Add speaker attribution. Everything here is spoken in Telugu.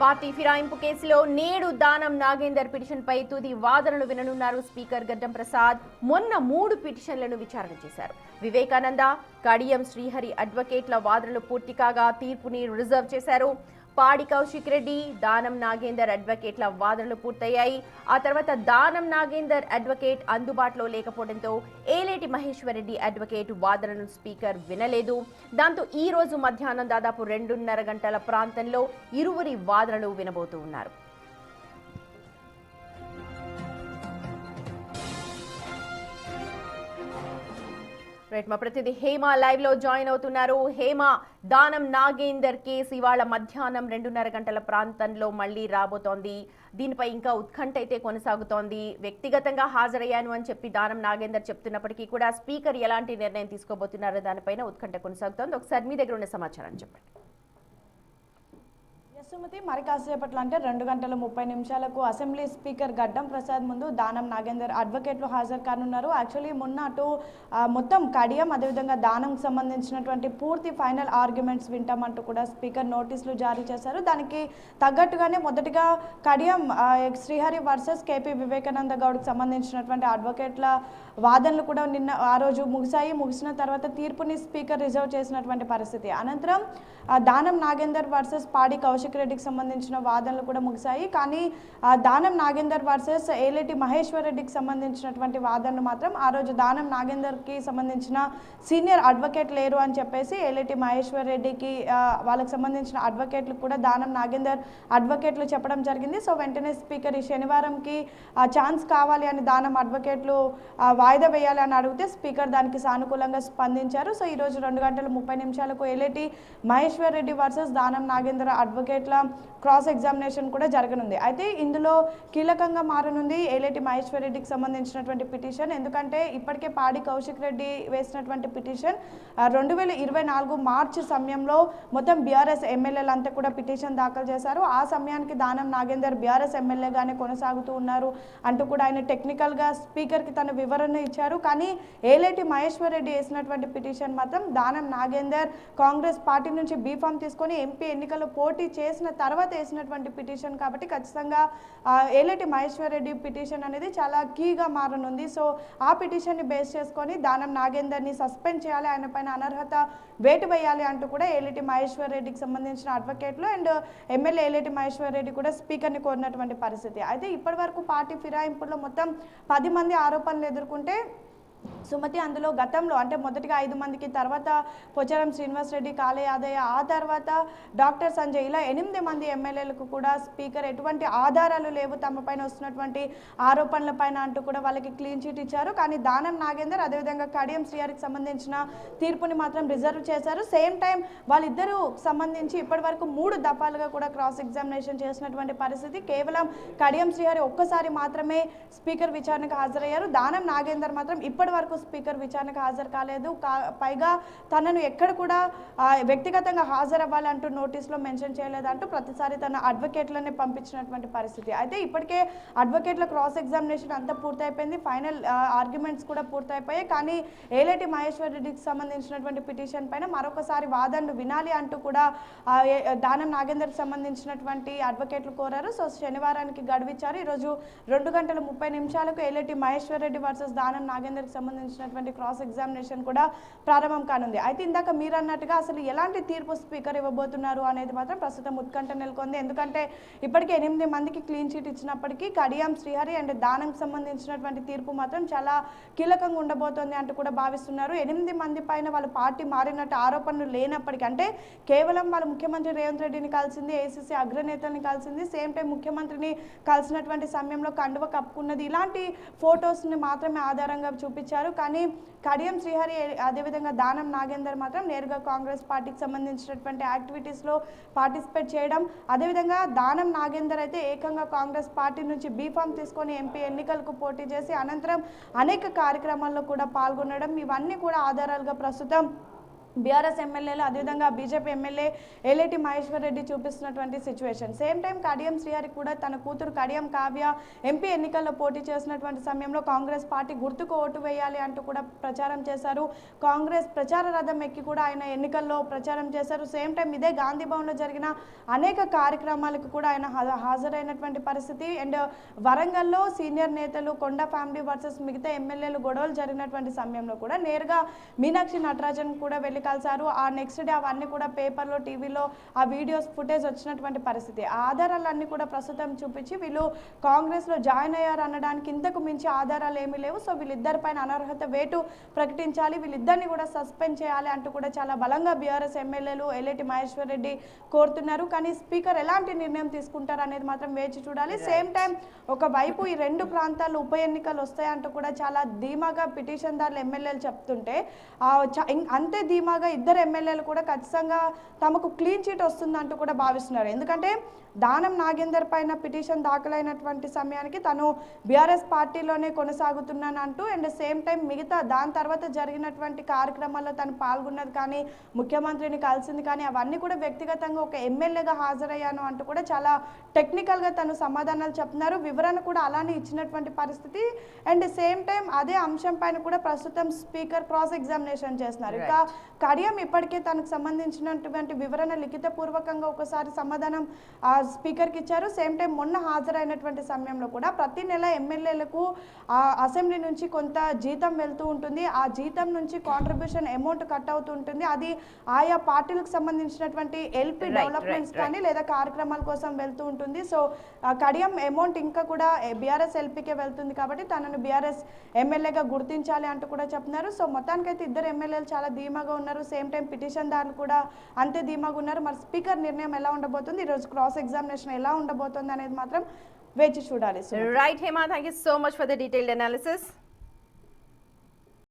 Speaker 1: పార్టీ ఫిరాయింపు కేసులో నేడు దానం నాగేందర్ పిటిషన్పై తుది వాదనలు విననున్నారు స్పీకర్ గడ్డం ప్రసాద్. మొన్న 3 పిటిషన్లను విచారణ చేశారు. వివేకానంద, కడియం శ్రీహరి అడ్వకేట్ల వాదనలు పూర్తి కాగా తీర్పుని రిజర్వ్ చేశారు. పాడి కౌశిక్ రెడ్డి, దానం నాగేందర్ అడ్వకేట్ల వాదనలు పూర్తయ్యాయి. ఆ తర్వాత దానం నాగేందర్ అడ్వకేట్ అందుబాటులో లేకపోవడంతో ఏలేటి మహేశ్వర్ రెడ్డి అడ్వకేట్ వాదనను స్పీకర్ వినలేదు. దాంతో ఈ రోజు మధ్యాహ్నం దాదాపు 2:30 గంటల ప్రాంతంలో ఇరువురి వాదనలు వినబోతూ ఉన్నారు. మా ప్రతినిధి హేమ లైవ్ లో జాయిన్ అవుతున్నారు. హేమ, దానం నాగేందర్ కేసు ఇవాళ మధ్యాహ్నం 2:30 గంటల ప్రాంతంలో మళ్లీ రాబోతోంది. దీనిపై ఇంకా ఉత్కంఠ అయితే కొనసాగుతోంది. వ్యక్తిగతంగా హాజరయ్యాను అని చెప్పి దానం నాగేందర్ చెప్తున్నప్పటికీ కూడా స్పీకర్ ఎలాంటి నిర్ణయం తీసుకోబోతున్నారో దానిపైన ఉత్కంఠ కొనసాగుతోంది. ఒకసారి మీ దగ్గర ఉన్న సమాచారం చెప్పండి.
Speaker 2: సుమతి, మరి కాసేపట్లో అంటే 2:30 అసెంబ్లీ స్పీకర్ గడ్డం ప్రసాద్ ముందు దానం నాగేందర్ అడ్వకేట్లు హాజరు కానున్నారు. యాక్చువల్లీ మొన్న అటు మొత్తం కడియం అదేవిధంగా దానంకి సంబంధించినటువంటి పూర్తి ఫైనల్ ఆర్గ్యుమెంట్స్ వింటామంటూ కూడా స్పీకర్ నోటీసులు జారీ చేశారు. దానికి తగ్గట్టుగానే మొదటిగా కడియం శ్రీహరి వర్సెస్ కేపీ వివేకానంద గౌడ్కి సంబంధించినటువంటి అడ్వకేట్ల వాదనలు కూడా నిన్న ఆ రోజు ముగిశాయి. ముగిసిన తర్వాత తీర్పుని స్పీకర్ రిజర్వ్ చేసినటువంటి పరిస్థితి. అనంతరం దానం నాగేందర్ వర్సెస్ పాడి కౌశిక్ రెడ్డికి సంబంధించిన వాదనలు కూడా ముగిశాయి. కానీ దానం నాగేందర్ వర్సెస్ ఏలేటి మహేశ్వర్ రెడ్డికి సంబంధించినటువంటి వాదనలు మాత్రం ఆ రోజు దానం నాగేందర్కి సంబంధించిన సీనియర్ అడ్వకేట్ లేరు అని చెప్పేసి ఏలేటి మహేశ్వర్ రెడ్డికి వాళ్ళకి సంబంధించిన అడ్వకేట్లు కూడా దానం నాగేందర్ అడ్వకేట్లు చెప్పడం జరిగింది. సో వెంటనే స్పీకర్ ఈ శనివారంకి ఛాన్స్ కావాలి అని దానం అడ్వకేట్లు వాయిదా వేయాలి అని అడిగితే స్పీకర్ దానికి సానుకూలంగా స్పందించారు. సో ఈరోజు 2:30 Eleti Maheshwar Reddy versus Danam Nagender అడ్వకేట్ల cross examination కూడా జరగనుంది. అయితే ఇందులో కీలకంగా మారనుంది ఏలేటి మహేశ్వర్ రెడ్డికి సంబంధించినటువంటి పిటిషన్. ఎందుకంటే ఇప్పటికే పాడి కౌశిక్ రెడ్డి వేసినటువంటి పిటిషన్ 2024 మార్చి సమయంలో మొత్తం బీఆర్ఎస్ ఎమ్మెల్యేలంతా కూడా పిటిషన్ దాఖలు చేశారు. ఆ సమయానికి దానం నాగేందర్ బీఆర్ఎస్ ఎమ్మెల్యేగానే కొనసాగుతూ ఉన్నారు అంటూ కూడా ఆయన టెక్నికల్గా స్పీకర్కి తన వివరణ ఇచ్చారు. కానీ ఏలేటి మహేశ్వర్ రెడ్డి వేసినటువంటి పిటిషన్ మాత్రం దానం నాగేందర్ కాంగ్రెస్ పార్టీ నుంచి బీఫామ్ తీసుకొని ఎంపీ ఎన్నికల్లో పోటీ చేసిన తర్వాత వేసినటువంటి పిటిషన్ కాబట్టి ఖచ్చితంగా ఏలేటి మహేశ్వర్ రెడ్డి పిటిషన్ అనేది చాలా కీగా మారనుంది. సో ఆ పిటిషన్ని బేస్ చేసుకొని దానం నాగేందర్ని సస్పెండ్ చేయాలి, ఆయన పైన అనర్హత వేటు వేయాలి అంటూ కూడా ఏలేటి మహేశ్వర్ రెడ్డికి సంబంధించిన అడ్వకేట్లు అండ్ ఎమ్మెల్యే ఏలేటి మహేశ్వర్ రెడ్డి కూడా స్పీకర్ని కోరినటువంటి పరిస్థితి. అయితే ఇప్పటి వరకు పార్టీ ఫిరాయింపుల్లో మొత్తం 10 మంది ఆరోపణలు ఎదుర్కొంటే సుమతి అందులో గతంలో అంటే మొదటిగా 5 మందికి, తర్వాత పోచారం శ్రీనివాస్ రెడ్డి, కాళే యాదయ్య, ఆ తర్వాత డాక్టర్ సంజయ్, ఇలా 8 మంది ఎమ్మెల్యేలకు కూడా స్పీకర్ ఎటువంటి ఆధారాలు లేవు తమ పైన వస్తున్నటువంటి ఆరోపణల పైన అంటూ కూడా వాళ్ళకి క్లీన్ చిట్ ఇచ్చారు. కానీ దానం నాగేందర్ అదేవిధంగా కడియం శ్రీహరికి సంబంధించిన తీర్పుని మాత్రం రిజర్వ్ చేశారు. సేమ్ టైం వాళ్ళిద్దరూ సంబంధించి ఇప్పటి వరకు 3 దఫాలుగా కూడా క్రాస్ ఎగ్జామినేషన్ చేసినటువంటి పరిస్థితి. కేవలం కడియం శ్రీహరి ఒక్కసారి మాత్రమే స్పీకర్ విచారణకు హాజరయ్యారు. దానం నాగేందర్ మాత్రం ఇప్పటి వరకు స్పీకర్ విచారణకు హాజరు కాలేదు. పైగా తనను ఎక్కడ కూడా వ్యక్తిగతంగా హాజరవ్వాలంటూ నోటీసులో మెన్షన్ చేయలేదంటూ ప్రతిసారి తన అడ్వకేట్లనే పంపించినటువంటి పరిస్థితి. అయితే ఇప్పటికే అడ్వకేట్ల క్రాస్ ఎగ్జామినేషన్ అంతా పూర్తయిపోయింది, ఫైనల్ ఆర్గ్యుమెంట్స్ కూడా పూర్తయిపోయాయి. కానీ ఏలేటి మహేశ్వర్ రెడ్డికి సంబంధించినటువంటి పిటిషన్ పైన మరొకసారి వాదనలు వినాలి అంటూ కూడా దానం నాగేందర్కి సంబంధించినటువంటి అడ్వకేట్లు కోరారు. సో శనివారానికి గడువిచ్చారు. ఈరోజు 2:30 ఏలేటి మహేశ్వర్ రెడ్డి వర్సెస్ దానం నాగేందర్కి సంబంధించినటువంటి క్రాస్ ఎగ్జామినేషన్ కూడా ప్రారంభం కానుంది. అయితే ఇందాక మీరు అన్నట్టుగా అసలు ఎలాంటి తీర్పు స్పీకర్ ఇవ్వబోతున్నారు అనేది మాత్రం ప్రస్తుతం ఉత్కంఠ నెలకొంది. ఎందుకంటే ఇప్పటికే 8 మందికి క్లీన్ చిట్ ఇచ్చినప్పటికీ కడియం శ్రీహరి అండ్ దానంకి సంబంధించినటువంటి తీర్పు మాత్రం చాలా కీలకంగా ఉండబోతోంది అంటూ కూడా భావిస్తున్నారు. 8 మంది పైన వాళ్ళ పార్టీ మారినట్టు ఆరోపణలు లేనప్పటికీ, అంటే కేవలం వాళ్ళు ముఖ్యమంత్రి రేవంత్ రెడ్డిని కలిసింది, ఏసీసీ అగ్రనేతల్ని కలిసింది, సేమ్ టైం ముఖ్యమంత్రిని కలిసినటువంటి సమయంలో కండువ కప్పుకున్నది, ఇలాంటి ఫొటోస్ని మాత్రమే ఆధారంగా చూపించారు. కానీ కడియం శ్రీహరి అదేవిధంగా దానం నాగేందర్ మాత్రం నేరుగా కాంగ్రెస్ పార్టీకి సంబంధించినటువంటి యాక్టివిటీస్లో పార్టిసిపేట్ చేయడం, అదేవిధంగా దానం నాగేందర్ అయితే ఏకంగా కాంగ్రెస్ పార్టీ నుంచి బీఫామ్ తీసుకొని ఎంపీ ఎన్నికలకు పోటీ చేసి అనంతరం అనేక కార్యక్రమాల్లో కూడా పాల్గొనడం, ఇవన్నీ కూడా ఆధారాలుగా ప్రస్తుతం బీఆర్ఎస్ ఎమ్మెల్యేలు అదేవిధంగా బీజేపీ ఎమ్మెల్యే ఏలేటి మహేశ్వర్ రెడ్డి చూపిస్తున్నటువంటి situation. Same time Kadiyam Srihari కూడా తన కూతురు కడియం కావ్య ఎంపీ ఎన్నికల్లో పోటీ చేసినటువంటి సమయంలో కాంగ్రెస్ పార్టీ గుర్తుకు ఓటు వేయాలి అంటూ కూడా ప్రచారం చేశారు. కాంగ్రెస్ ప్రచార రథం ఎక్కి కూడా ఆయన ఎన్నికల్లో ప్రచారం చేశారు. సేమ్ టైం ఇదే గాంధీ భవన్లో జరిగిన అనేక కార్యక్రమాలకు కూడా ఆయన హాజరైనటువంటి పరిస్థితి. అండ్ వరంగల్లో సీనియర్ నేతలు కొండ ఫ్యామిలీ వర్సెస్ మిగతా ఎమ్మెల్యేలు గొడవలు జరిగినటువంటి సమయంలో కూడా నేరుగా మీనాక్షి నటరాజన్ కూడా వెళ్ళి కలిసారు. ఆ నెక్స్ట్ డే అవన్నీ కూడా పేపర్లో టీవీలో ఆ వీడియోస్ ఫుటేజ్ వచ్చినటువంటి పరిస్థితి. ఆ ఆధారాలన్నీ కూడా ప్రస్తుతం చూపించి వీళ్ళు కాంగ్రెస్లో జాయిన్ అయ్యారు అనడానికి ఇంతకు మించి ఆధారాలు ఏమీ లేవు. సో వీళ్ళిద్దరిపైన అనర్హత వేటు ప్రకటించాలి, వీళ్ళిద్దరిని కూడా సస్పెండ్ చేయాలి అంటూ కూడా చాలా బలంగా బీఆర్ఎస్ ఎమ్మెల్యేలు ఏలేటి మహేశ్వర్ రెడ్డి కోరుతున్నారు. కానీ స్పీకర్ ఎలాంటి నిర్ణయం తీసుకుంటారు అనేది మాత్రం వేచి చూడాలి. సేమ్ టైం ఒకవైపు ఈ రెండు ప్రాంతాలు ఉప ఎన్నికలు వస్తాయంటూ కూడా చాలా ధీమాగా పిటిషన్దారులు ఎమ్మెల్యేలు చెప్తుంటే అంతే ధీమాగా ఇద్దరు ఎమ్మెల్యేలు కూడా ఖచ్చితంగా తమకు క్లీన్ చిట్ వస్తుందంటూ కూడా భావిస్తున్నారు. ఎందుకంటే దానం నాగేందర్ పైన పిటిషన్ దాఖలైనటువంటి సమయానికి తను బీఆర్ఎస్ పార్టీలోనే కొనసాగుతున్నానంటూ అండ్ సేమ్ టైం మిగతా దాని తర్వాత జరిగినటువంటి కార్యక్రమాల్లో తను పాల్గొన్నది కానీ ముఖ్యమంత్రిని కలిసింది కానీ అవన్నీ కూడా వ్యక్తిగతంగా ఒక ఎమ్మెల్యేగా హాజరయ్యాను అంటూ కూడా చాలా టెక్నికల్గా తను సమాధానాలు చెప్తున్నారు. వివరణ కూడా అలానే ఇచ్చినటువంటి పరిస్థితి. అండ్ సేమ్ టైం అదే అంశం పైన కూడా ప్రస్తుతం స్పీకర్ క్రాస్ ఎగ్జామినేషన్ చేస్తున్నారు. ఇంకా కడియం ఇప్పటికే తనకు సంబంధించినటువంటి వివరణ లిఖితపూర్వకంగా ఒకసారి సమాధానం స్పీకర్కి ఇచ్చారు. సేమ్ టైం మొన్న హాజరైనటువంటి సమయంలో కూడా ప్రతి నెల ఎమ్మెల్యేలకు అసెంబ్లీ నుంచి కొంత జీతం వెళ్తూ ఉంటుంది. ఆ జీతం నుంచి కాంట్రిబ్యూషన్ అమౌంట్ కట్ అవుతూ ఉంటుంది. అది ఆయా పార్టీలకు సంబంధించినటువంటి ఎల్పీ డెవలప్మెంట్స్ కానీ లేదా కార్యక్రమాల కోసం వెళ్తూ ఉంటుంది. సో కడియం అమౌంట్ ఇంకా కూడా బీఆర్ఎస్ ఎల్పీకే వెళ్తుంది కాబట్టి తనను బీఆర్ఎస్ ఎమ్మెల్యేగా గుర్తించాలి అంటూ కూడా చెప్తున్నారు. సో మొత్తానికైతే ఇద్దరు ఎమ్మెల్యేలు చాలా ధీమాగా ఉన్నారు. సేమ్ టైం పిటిషన్దారులు కూడా అంతే ధీమాగా ఉన్నారు. మరి స్పీకర్ నిర్ణయం ఎలా ఉండబోతుంది, ఈరోజు క్రాస్ ఎగ్జామినేషన్ ఎలా ఉండబోతుంది అనేది మాత్రం వేచి చూడాలి.
Speaker 1: Right Hema, thank you so much for the detailed analysis.